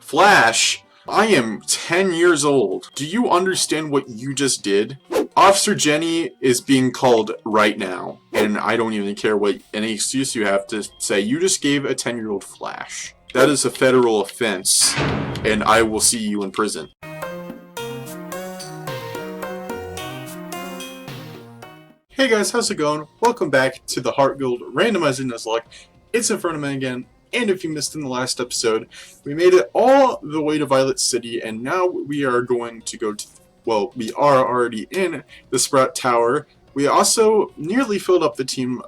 Flash, I am 10 years old. Do you understand what you just did? Officer Jenny is being called right now, and I don't even care what any excuse you have to say. You just gave a 10-year-old Flash. That is a federal offense, and I will see you in prison. Hey guys, how's it going? Welcome back to the HeartGold Randomizer Nuzlocke. It's in front of me again, and if you missed in the last episode, we made it all the way to Violet City, and now we are going to go to, well, we are already in the Sprout Tower. We also nearly filled up the team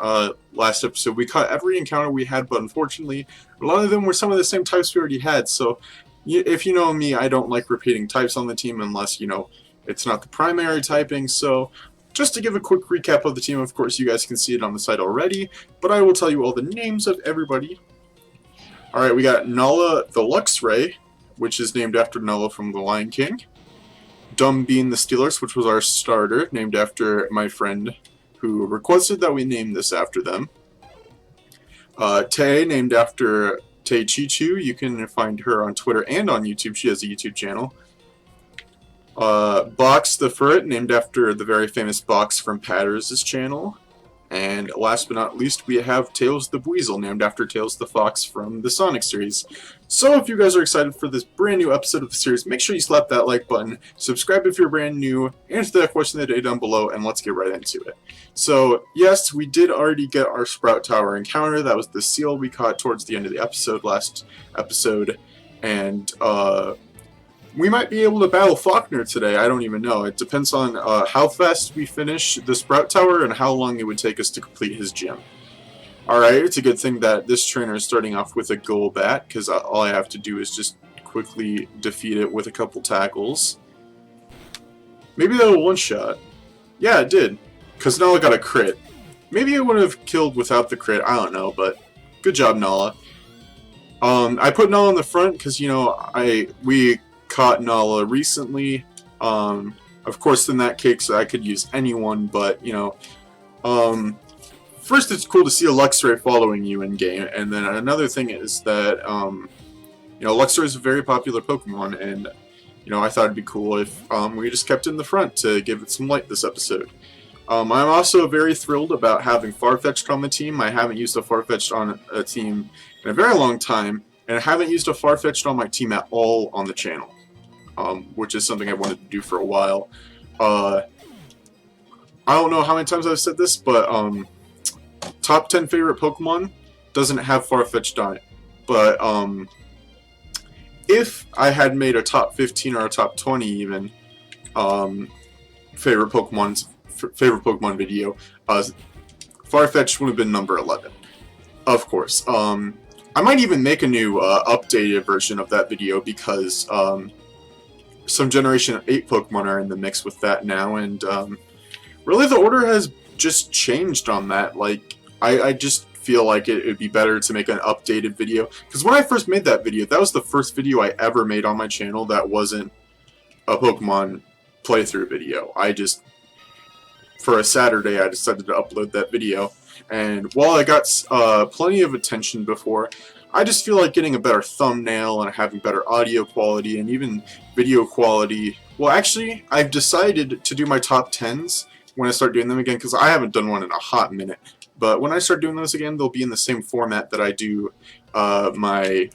last episode. We caught every encounter we had, but unfortunately, a lot of them were some of the same types we already had, so if you know me, I don't like repeating types on the team unless, you know, it's not the primary typing, so just to give a quick recap of the team, of course you guys can see it on the site already, but I will tell you all the names of everybody. Alright, we got Nala the Luxray, which is named after Nala from The Lion King. Dumb Bean the Steelers, which was our starter, named after my friend who requested that we name this after them. Tay, named after Tay Chichu. You can find her on Twitter and on YouTube. She has a YouTube channel. Box the Ferret, named after the very famous Box from Patters' channel. And last but not least, we have Tails the Weasel, named after Tails the Fox from the Sonic series. So if you guys are excited for this brand new episode of the series, make sure you slap that like button, subscribe if you're brand new, answer that question of the day down below, and let's get right into it. So yes, we did already get our Sprout Tower encounter. That was the seal we caught towards the end of the episode, last episode, and we might be able to battle Faulkner today, I don't even know. It depends on how fast we finish the Sprout Tower and how long it would take us to complete his gym. Alright, it's a good thing that this trainer is starting off with a Golbat, because all I have to do is just quickly defeat it with a couple tackles. Maybe that'll one-shot. Yeah, it did, because Nala got a crit. Maybe it would have killed without the crit, I don't know, but good job, Nala. I put Nala in the front because, you know, we caught Nala recently. Of course, in that case, I could use anyone, but, you know, first it's cool to see a Luxray following you in game, and then another thing is that, you know, Luxray is a very popular Pokemon, and, you know, I thought it'd be cool if we just kept it in the front to give it some light this episode. I'm also very thrilled about having Farfetch'd on the team. I haven't used a Farfetch'd on a team in a very long time, and I haven't used a Farfetch'd on my team at all on the channel. Which is something I wanted to do for a while. I don't know how many times I've said this, but top 10 favorite Pokemon doesn't have Farfetch'd on it. But if I had made a top 15 or a top 20 even favorite Pokemon video, Farfetch'd would have been number 11. Of course. I might even make a new updated version of that video because some Generation 8 Pokemon are in the mix with that now, and really the order has just changed on that. Like, I just feel like it would be better to make an updated video, because when I first made that video, that was the first video I ever made on my channel that wasn't a Pokemon playthrough video. For a Saturday, I decided to upload that video, and while I got plenty of attention before, I just feel like getting a better thumbnail and having better audio quality and even video quality. Well, actually, I've decided to do my top 10s when I start doing them again, because I haven't done one in a hot minute. But when I start doing those again, they'll be in the same format that I do my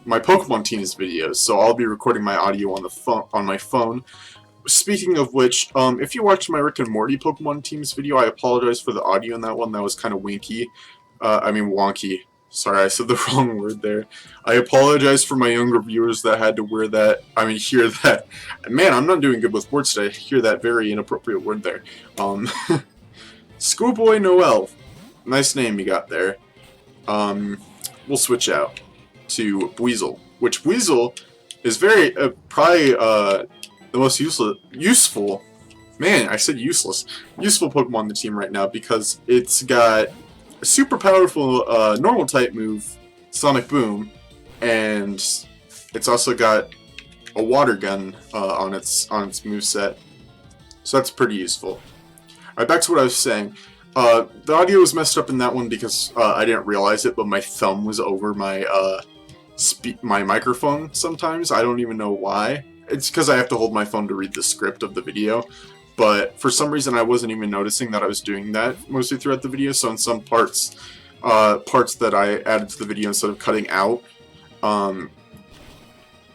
Pokemon Teams videos. So I'll be recording my audio on my phone. Speaking of which, if you watched my Rick and Morty Pokemon Teams video, I apologize for the audio in that one. That was kind of winky. I mean wonky. Sorry, I said the wrong word there. I apologize for my younger viewers that had to hear that. Man, I'm not doing good with words today. Hear that very inappropriate word there. Schoolboy Noel. Nice name you got there. We'll switch out to Weasel, which Weasel is very, probably, the most useful, man, I said useless, useful Pokemon on the team right now, because it's got a super powerful normal type move, Sonic Boom, and it's also got a water gun on its moveset, so that's pretty useful. Alright, back to what I was saying. The audio was messed up in that one because I didn't realize it, but my thumb was over my my microphone sometimes. I don't even know why. It's because I have to hold my phone to read the script of the video. But for some reason, I wasn't even noticing that I was doing that mostly throughout the video. So in some parts that I added to the video instead of cutting out,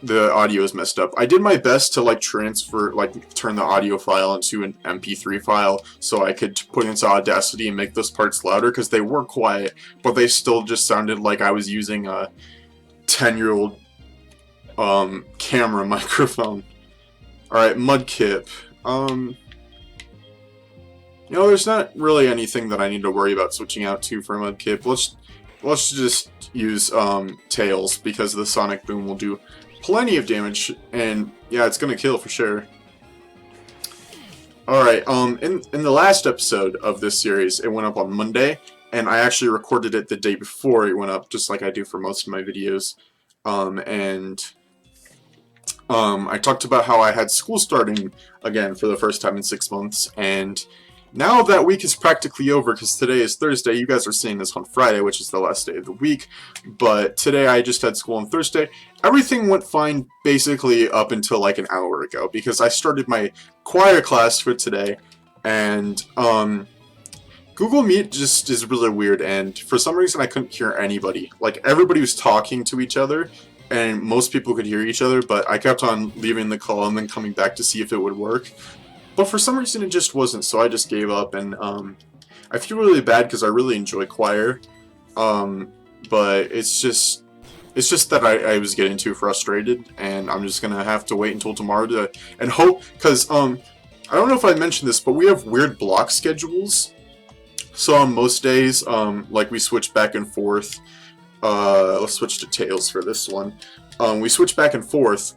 the audio is messed up. I did my best to turn the audio file into an MP3 file so I could put it into Audacity and make those parts louder because they were quiet, but they still just sounded like I was using a 10-year-old camera microphone. Alright, Mudkip. You know, there's not really anything that I need to worry about switching out to for Mudkip. Let's just use Tails, because the Sonic Boom will do plenty of damage, and yeah, it's gonna kill for sure. Alright, in the last episode of this series, it went up on Monday, and I actually recorded it the day before it went up, just like I do for most of my videos. I talked about how I had school starting again for the first time in 6 months, and now that week is practically over, because today is Thursday. You guys are seeing this on Friday, which is the last day of the week, but today I just had school on Thursday. Everything went fine basically up until like an hour ago, because I started my choir class for today, and Google Meet just is really weird, and for some reason I couldn't hear anybody. Like, everybody was talking to each other, and most people could hear each other, but I kept on leaving the call and then coming back to see if it would work. But for some reason it just wasn't, so I just gave up, and I feel really bad because I really enjoy choir, but it's just that I was getting too frustrated, and I'm just gonna have to wait until tomorrow to and hope, because I don't know if I mentioned this, but we have weird block schedules. So on most days, like, we switch back and forth. Let's switch to Tails for this one. We switch back and forth.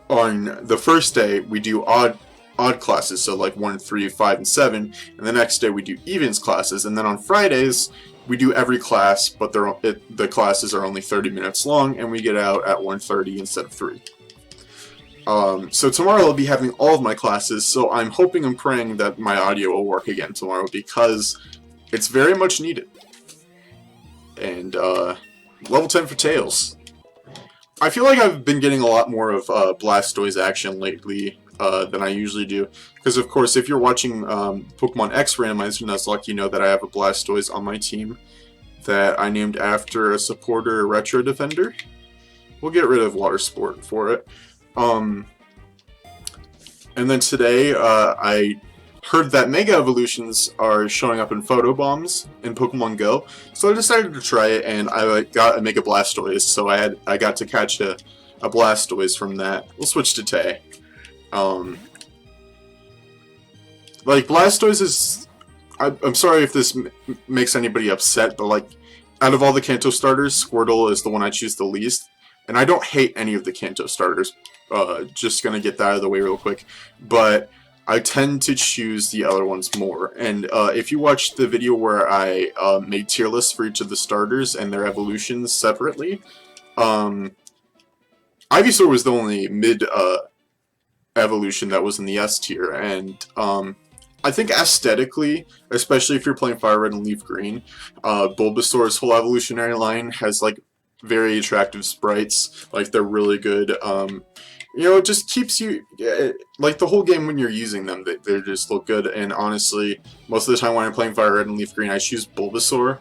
On the first day, we do odd classes, so like 1, 3, 5, and 7, and the next day we do evens classes, and then on Fridays we do every class, but the classes are only 30 minutes long, and we get out at 1:30 instead of 3. So tomorrow I'll be having all of my classes, so I'm hoping and praying that my audio will work again tomorrow, because it's very much needed. And level 10 for Tails. I feel like I've been getting a lot more of Blastoise action lately than I usually do, because of course if you're watching Pokémon X Randomizer Nuzlocke, you know that I have a Blastoise on my team that I named after a supporter retro defender. We'll get rid of Water Sport for it. And then today I heard that Mega Evolutions are showing up in Photobombs in Pokemon Go, so I decided to try it, and I got a Mega Blastoise, so I got to catch a Blastoise from that. We'll switch to Tay. Like, Blastoise is... I'm sorry if this makes anybody upset, but like, out of all the Kanto starters, Squirtle is the one I choose the least, and I don't hate any of the Kanto starters. Just gonna get that out of the way real quick, but I tend to choose the other ones more. And if you watch the video where I made tier lists for each of the starters and their evolutions separately, Ivysaur was the only mid evolution that was in the S tier, and I think aesthetically, especially if you're playing Fire Red and Leaf Green, Bulbasaur's whole evolutionary line has like very attractive sprites. Like, they're really good. You know, it just keeps you, like, the whole game when you're using them, they just look good. And honestly, most of the time when I'm playing Fire Red and Leaf Green, I choose Bulbasaur.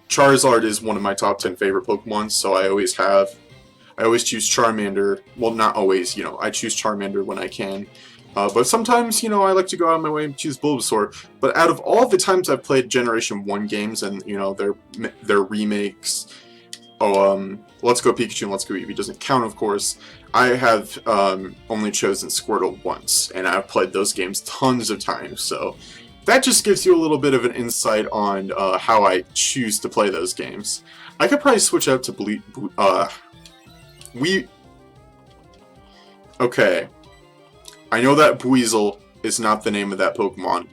Charizard is one of my top 10 favorite Pokemon, so I always choose Charmander. Well, not always, you know, I choose Charmander when I can. But sometimes, you know, I like to go out of my way and choose Bulbasaur. But out of all the times I've played Generation 1 games and, you know, their remakes, Let's Go Pikachu and Let's Go Eevee doesn't count, of course, I have only chosen Squirtle once, and I've played those games tons of times, so that just gives you a little bit of an insight on how I choose to play those games. I could probably switch out to Okay, I know that Buizel is not the name of that Pokemon,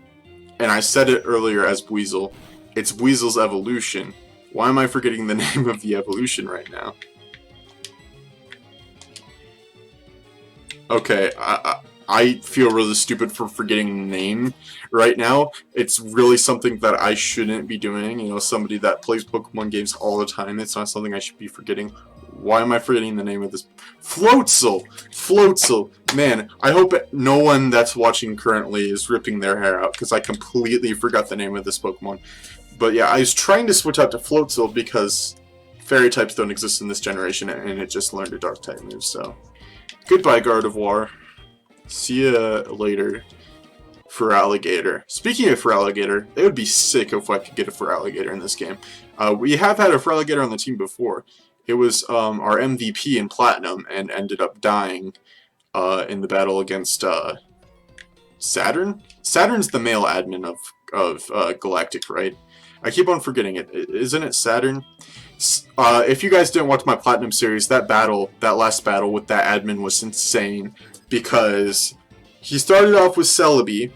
and I said it earlier as Buizel. It's Buizel's evolution. Why am I forgetting the name of the evolution right now? Okay, I feel really stupid for forgetting the name right now. It's really something that I shouldn't be doing. You know, somebody that plays Pokemon games all the time, it's not something I should be forgetting. Why am I forgetting the name of this? Floatzel! Floatzel! Man, I hope no one that's watching currently is ripping their hair out, because I completely forgot the name of this Pokemon. But yeah, I was trying to switch out to Floatzel because Fairy types don't exist in this generation, and it just learned a Dark type move, so... Goodbye, Gardevoir. See ya later. Feraligatr. Speaking of Feraligatr, it would be sick if I could get a Feraligatr in this game. We have had a Feraligatr on the team before. It was our MVP in Platinum and ended up dying in the battle against Saturn? Saturn's the male admin of Galactic, right? I keep on forgetting it. Isn't it Saturn? If you guys didn't watch my Platinum series, that last battle with that admin was insane. Because he started off with Celebi.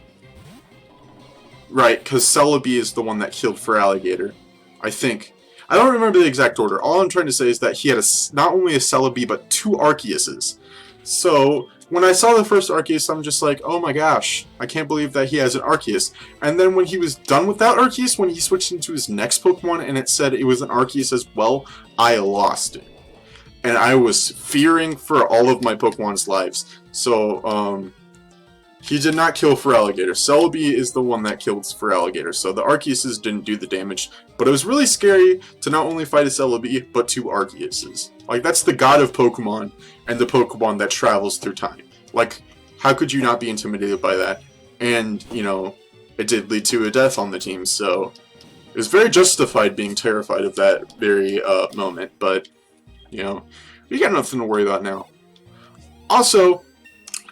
Right, because Celebi is the one that killed Feraligatr. I think. I don't remember the exact order. All I'm trying to say is that he had not only a Celebi, but 2 Arceuses. So, when I saw the first Arceus, I'm just like, oh my gosh, I can't believe that he has an Arceus. And then when he was done with that Arceus, when he switched into his next Pokemon and it said it was an Arceus as well, I lost it. And I was fearing for all of my Pokemon's lives. So, he did not kill Feraligatr. Celebi is the one that killed Feraligatr, so the Arceuses didn't do the damage. But it was really scary to not only fight a Celebi, but 2 Arceuses. Like, that's the god of Pokemon, and the Pokemon that travels through time. Like, how could you not be intimidated by that? And, you know, it did lead to a death on the team, so... It was very justified being terrified of that very moment, but, you know, we got nothing to worry about now. Also...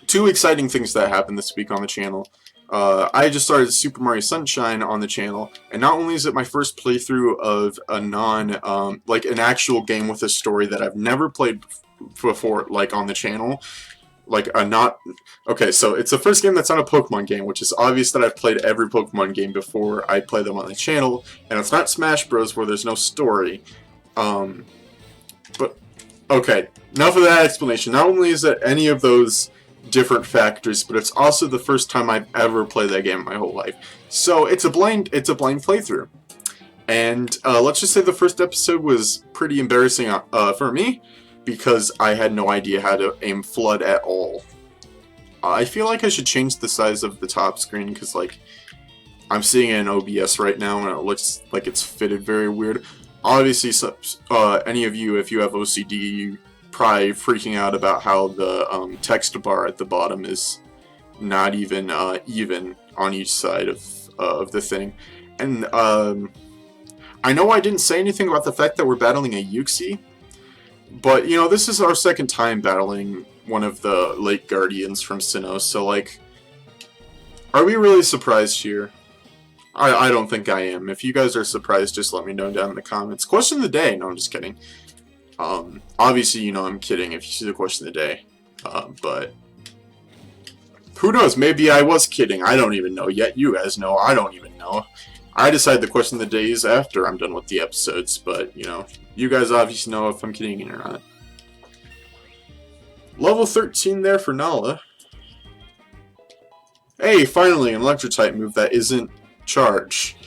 2 exciting things that happened this week on the channel. I just started Super Mario Sunshine on the channel, and not only is it my first playthrough of a like an actual game with a story that I've never played before, like on the channel, like okay, so it's the first game that's not a Pokemon game, which is obvious that I've played every Pokemon game before I play them on the channel, and it's not Smash Bros. Where there's no story. But, okay, enough of that explanation. Not only is it any of those different factors, but it's also the first time I've ever played that game in my whole life. So it's a blind playthrough. And let's just say the first episode was pretty embarrassing for me, because I had no idea how to aim Flood at all. I feel like I should change the size of the top screen, because like I'm seeing it in OBS right now and it looks like it's fitted very weird. Obviously, any of you, if you have OCD, you probably freaking out about how the text bar at the bottom is not even even on each side of the thing. And I know I didn't say anything about the fact that we're battling a Uxie, but you know, this is our second time battling one of the Lake Guardians from Sinnoh, so like, are we really surprised here? I don't think I am. If you guys are surprised, just let me know down in the comments. Question of the day. No, I'm just kidding. Obviously, you know I'm kidding if you see the question of the day, but who knows, maybe I was kidding, I don't even know yet, you guys know, I don't even know. I decide the question of the day is after I'm done with the episodes, but, you know, you guys obviously know if I'm kidding or not. Level 13 there for Nala. Hey, finally, an Electro-type move that isn't Charge.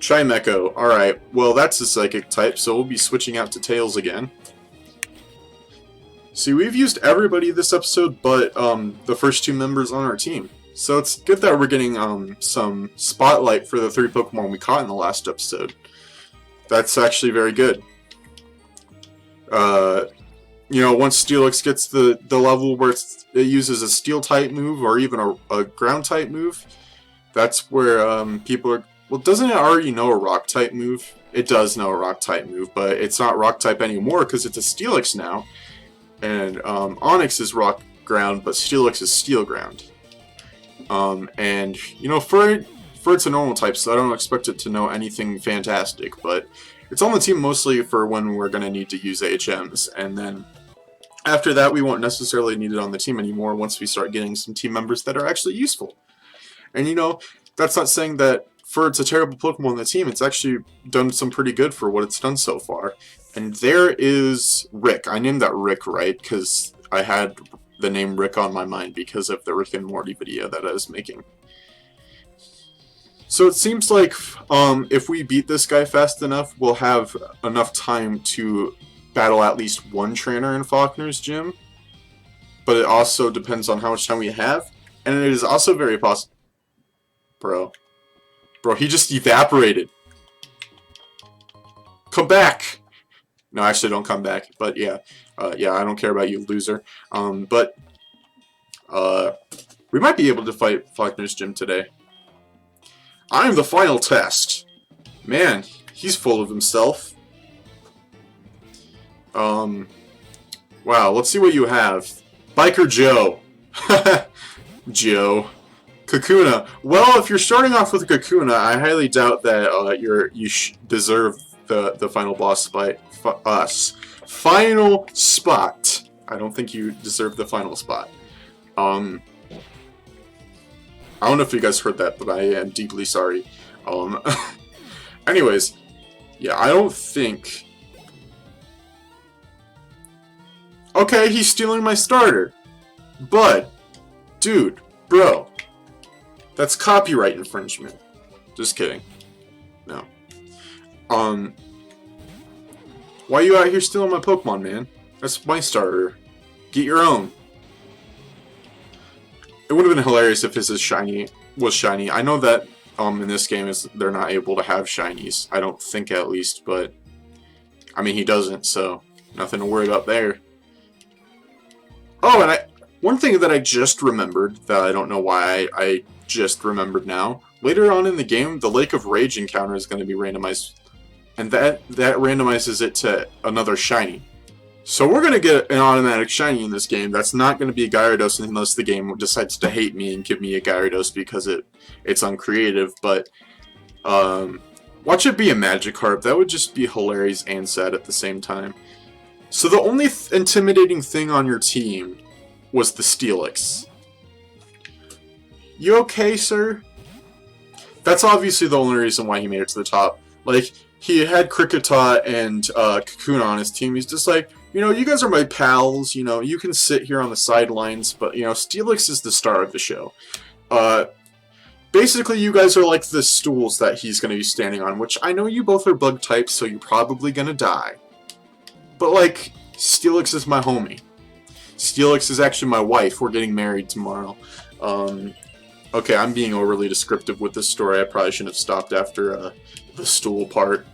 Chimecho, alright, well that's a Psychic type, so we'll be switching out to Tails again. See, we've used everybody this episode but the first 2 members on our team. So it's good that we're getting some spotlight for the 3 Pokemon we caught in the last episode. That's actually very good. You know, once Steelix gets the level where it uses a Steel-type move or even a Ground-type move, that's where people are... Well, doesn't it already know a Rock-type move? It does know a Rock-type move, but it's not Rock-type anymore because it's a Steelix now. And Onix is Rock Ground, but Steelix is Steel Ground. And, you know, for it's a normal type, so I don't expect it to know anything fantastic, but it's on the team mostly for when we're going to need to use HMs, and then after that we won't necessarily need it on the team anymore once we start getting some team members that are actually useful. And, you know, that's not saying that it's a terrible Pokemon on the team, it's actually done some pretty good for what it's done so far. And there is Rick. I named that Rick, right? Because I had the name Rick on my mind because of the Rick and Morty video that I was making. So it seems like if we beat this guy fast enough, we'll have enough time to battle at least one trainer in Faulkner's gym. But it also depends on how much time we have. And it is also very possible... Bro, he just evaporated. Come back! No, actually, don't come back. But yeah, yeah, I don't care about you, loser. But we might be able to fight Faulkner's gym today. I'm the final test. Man, he's full of himself. Wow, let's see what you have. Biker Joe. Joe. Kakuna. Well, if you're starting off with Kakuna, I highly doubt that you deserve the final boss fight. Final spot. I don't think you deserve the final spot. I don't know if you guys heard that, but I am deeply sorry. Anyways, yeah, I don't think... Okay, he's stealing my starter. But, dude, bro, that's copyright infringement. Just kidding. No. Why are you out here stealing my Pokemon, man? That's my starter. Get your own. It would have been hilarious if his was shiny. I know that in this game they're not able to have shinies. I don't think, at least, but I mean, he doesn't, so nothing to worry about there. Oh, and one thing that I just remembered that I don't know why I just remembered now. Later on in the game, the Lake of Rage encounter is going to be randomized, and that randomizes it to another shiny. So we're going to get an automatic shiny in this game. That's not going to be a Gyarados unless the game decides to hate me and give me a Gyarados because it's uncreative. But watch it be a Magikarp. That would just be hilarious and sad at the same time. So the only intimidating thing on your team was the Steelix. You okay, sir? That's obviously the only reason why he made it to the top. Like, he had Kricketot and Kakuna on his team. He's just like, you know, you guys are my pals, you know, you can sit here on the sidelines, but, you know, Steelix is the star of the show. Basically, you guys are like the stools that he's going to be standing on, which I know you both are bug types, so you're probably going to die. But, like, Steelix is my homie. Steelix is actually my wife. We're getting married tomorrow. Okay, I'm being overly descriptive with this story. I probably shouldn't have stopped after the stool part.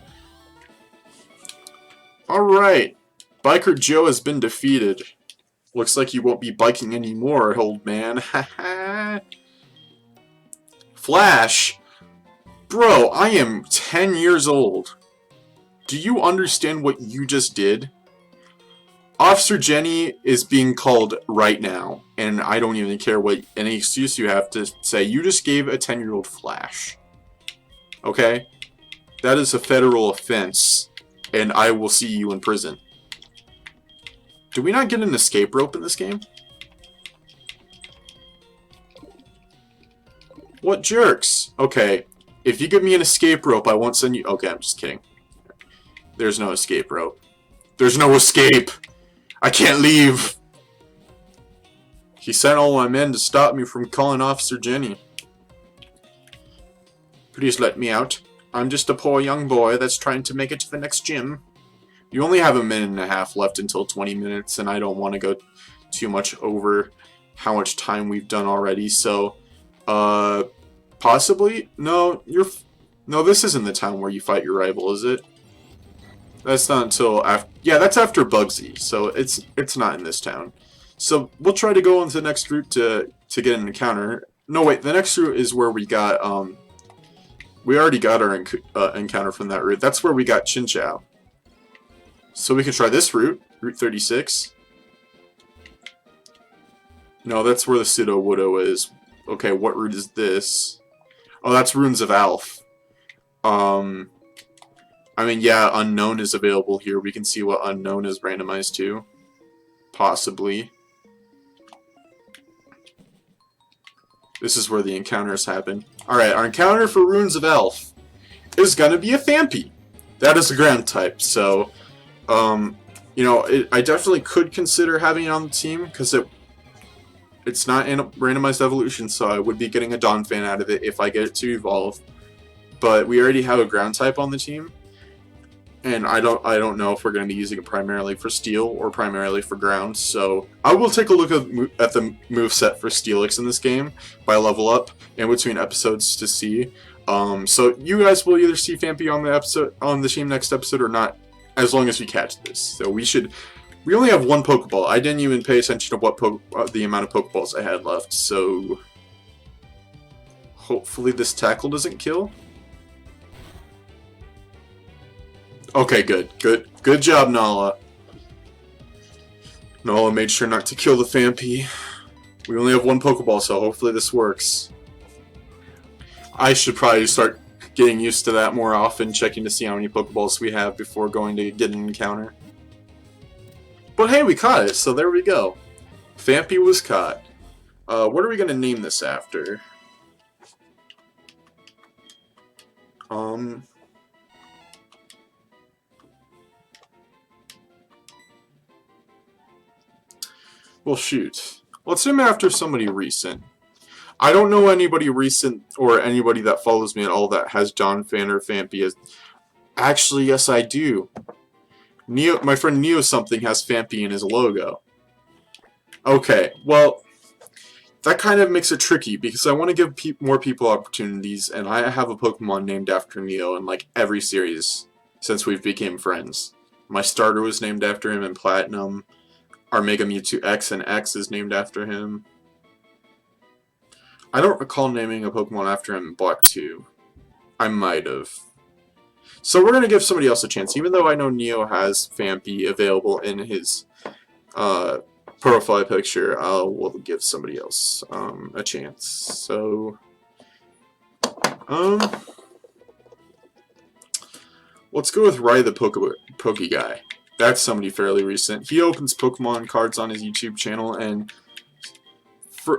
Alright. Biker Joe has been defeated. Looks like you won't be biking anymore, old man. Haha. Flash? Bro, I am 10 years old. Do you understand what you just did? Officer Jenny is being called right now, and I don't even care what any excuse you have to say. You just gave a 10-year-old Flash. Okay? That is a federal offense, and I will see you in prison. Do we not get an escape rope in this game? What jerks? Okay, if you give me an escape rope, I won't send you... Okay, I'm just kidding. There's no escape rope. There's no escape! I can't leave! He sent all my men to stop me from calling Officer Jenny. Please let me out. I'm just a poor young boy that's trying to make it to the next gym. You only have a minute and a half left until 20 minutes, and I don't want to go too much over how much time we've done already, so... Possibly? No, no, this isn't the town where you fight your rival, is it? That's not until after... Yeah, that's after Bugsy, so it's not in this town. So we'll try to go on to the next route to get an encounter. No, wait, the next route is where we got, we already got our encounter from that route. That's where we got Chinchou. So we can try this route, Route 36. No, that's where the Pseudo-Woodo is. Okay, what route is this? Oh, that's Runes of Alph. I mean, yeah, Unknown is available here. We can see what Unknown is randomized to. Possibly. This is where the encounters happen. Alright, our encounter for Runes of Alph is gonna be a Phanpy. That is a ground type, so... you know, I definitely could consider having it on the team, because it It's not in randomized evolution, so I would be getting a Donphan out of it if I get it to evolve. But we already have a ground type on the team, and I don't know if we're going to be using it primarily for steel or primarily for ground. So I will take a look at the moveset for Steelix in this game by level up in between episodes to see. So you guys will either see Phanpy on the team next episode or not, as long as we catch this. So we only have one Pokeball. I didn't even pay attention to what the amount of Pokeballs I had left. So hopefully this tackle doesn't kill. Okay, good job, Nala. Nala made sure not to kill the Phanpy. We only have one Pokeball, so hopefully this works. I should probably start getting used to that more often, checking to see how many Pokeballs we have before going to get an encounter. But hey, we caught it, so there we go. Phanpy was caught. What are we going to name this after? Well, shoot. Let's name it after somebody recent. I don't know anybody recent or anybody that follows me at all that has Donphan or Phanpy. Actually, yes, I do. My friend Neo something has Phanpy in his logo. Okay, well, that kind of makes it tricky because I want to give more people opportunities, and I have a Pokemon named after Neo in like every series since we've became friends. My starter was named after him in Platinum. Our Mega Mewtwo X and X is named after him. I don't recall naming a Pokemon after him in Black 2. I might have. So we're going to give somebody else a chance, even though I know Neo has Phanpy available in his profile picture. We'll give somebody else a chance. So, let's go with Rai the Poke Guy. That's somebody fairly recent. He opens Pokemon cards on his YouTube channel, and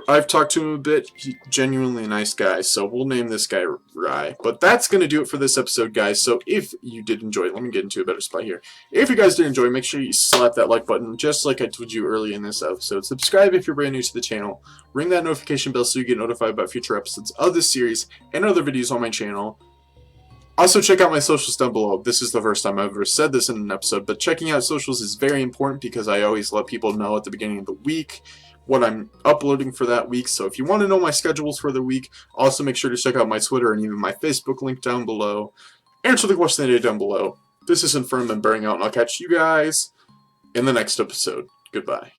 I've talked to him a bit. He's genuinely a nice guy, so we'll name this guy Rai. But that's going to do it for this episode, guys. So if you did enjoy it, let me get into a better spot here. If you guys did enjoy, make sure you slap that like button, just like I told you earlier in this episode. Subscribe if you're brand new to the channel. Ring that notification bell so you get notified about future episodes of this series and other videos on my channel. Also, check out my socials down below. This is the first time I've ever said this in an episode, but checking out socials is very important because I always let people know at the beginning of the week what I'm uploading for that week. So if you want to know my schedules for the week, also make sure to check out my Twitter and even my Facebook link down below. Answer the question of the day down below. This is Infirm and Bearing Out, and I'll catch you guys in the next episode. Goodbye.